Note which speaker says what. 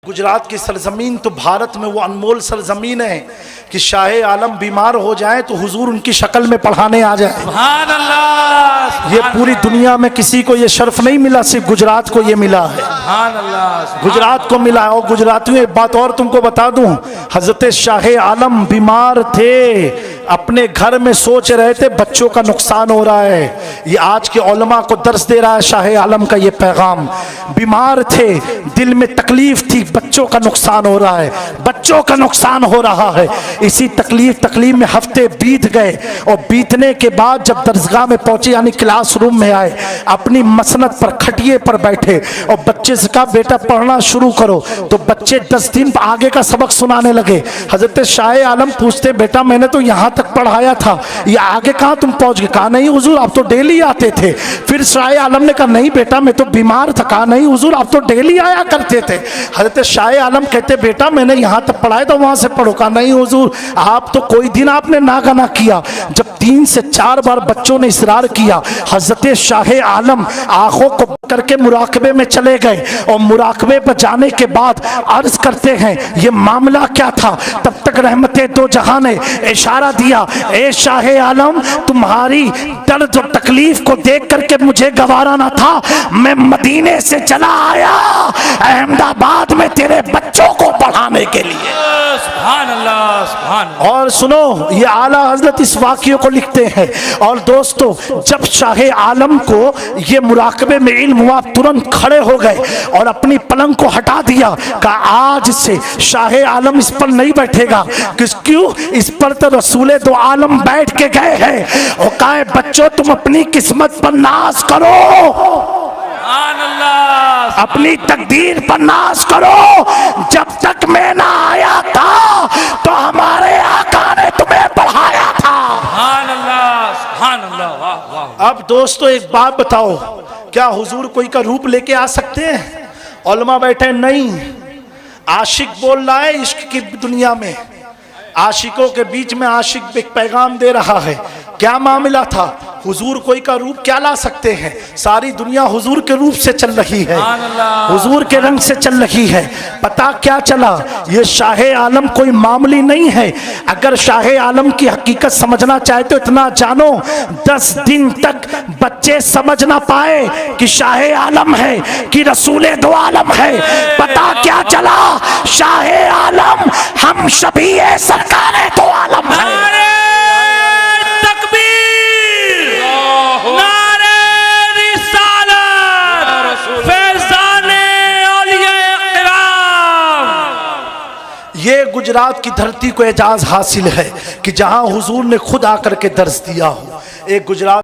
Speaker 1: गुजरात की सरजमीन तो भारत में वो अनमोल सरजमीन है कि शाहे आलम बीमार हो जाए तो हुजूर उनकी शक्ल में पढ़ाने आ जाए।
Speaker 2: सुभान अल्लाह।
Speaker 1: ये पूरी दुनिया में किसी को ये शर्फ नहीं मिला, सिर्फ गुजरात को ये मिला है।
Speaker 2: सुभान अल्लाह।
Speaker 1: गुजरात को मिला। और गुजरातियों एक बात और तुमको बता दूं, हजरत शाहे आलम बीमार थे, अपने घर में सोच रहे थे बच्चों का नुकसान हो रहा है। ये आज के उलमा को दर्स दे रहा है शाहे आलम का ये पैगाम। बीमार थे, दिल में तकलीफ थी, बच्चों का नुकसान हो रहा है, बच्चों का नुकसान हो रहा है। इसी तकलीफ में हफ्ते बीत गए और बीतने के बाद जब दरसगाह में पहुंचे यानी क्लासरूम में आए, अपनी मसनद पर खटिए पर बैठे और बच्चे से कहा बेटा पढ़ना शुरू करो। तो बच्चे 10 दिन आगे का सबक सुनाने लगे। हजरत शाहे आलम पूछते बेटा मैंने तो यहाँ तक पढ़ाया था, ये आगे कहाँ तुम पहुंच गए? कहा नहीं हुजूर आप तो डेली आते थे। फिर शाहे आलम ने कहा नहीं बेटा मैं तो बीमार था। कहा नहीं हुजूर आप तो डेली आया करते थे। हजरत शाहे आलम कहते बेटा मैंने यहाँ तक पढ़ाया था वहां से पढ़ो। कहा नहीं हुजूर आप तो कोई दिन आपने नागा किया। जब 3 से 4 बार बच्चों ने इसरार किया, हजरत शाहे आलम आंखों को करके मुराकबे में चले गए और मुराकबे पर जाने के बाद अर्ज करते हैं ये मामला क्या था। तब तक रहमते दो जहां ने इशारा दिया, ए शाहे आलम तुम्हारी दर्द और तकलीफ को देख करके मुझे गवारा ना था, मैं मदीने से चला आया अहमदाबाद में तेरे बच्चों को पढ़ाने के लिए।
Speaker 2: सुभान अल्लाह, सुभान अल्लाह।
Speaker 1: और सुनो ये आला हजरत इस वाक़ियों को लिखते हैं। और दोस्तों जब शाहे आलम को ये मुराकबे में इल्म हुआ, तुरंत खड़े हो गए और अपनी पलंग को हटा दिया। कहा आज से शाहे आलम इस पर नहीं बैठेगा। क्यों? इस पर तो रसूले दो आलम बैठ के गए हैं। और कहा बच्चों तुम अपनी किस्मत पर नाज करो, अपनी तकदीर पर नाज करो। जब तक मैं ना आया था तो हमारे आका ने तुम्हें पढ़ाया था।
Speaker 2: सुभान अल्लाह, सुभान अल्लाह। वाह वाह।
Speaker 1: अब दोस्तों एक बात बताओ, क्या हुजूर कोई का रूप लेके आ सकते हैं? उलमा बैठे नहीं, आशिक बोल रहा है इश्क की दुनिया में, आशिकों के बीच में आशिक एक पैगाम दे रहा है। क्या मामला था? हुजूर कोई का रूप क्या ला सकते हैं? सारी दुनिया हुजूर के रूप से चल रही है, हुजूर के रंग से चल रही है। पता क्या चला? ये शाहे आलम कोई मामूली नहीं है। अगर शाहे आलम की हकीकत समझना चाहे तो इतना जानो, 10 दिन तक बच्चे समझ ना पाए कि शाहे आलम है कि रसूले दो आलम है। पता क्या चला? शाहे आलम हम शबीए सरकार दो आलम है। ये गुजरात की धरती को एजाज हासिल है कि जहां हुजूर ने खुद आकर के दर्स दिया हो। एक गुजरात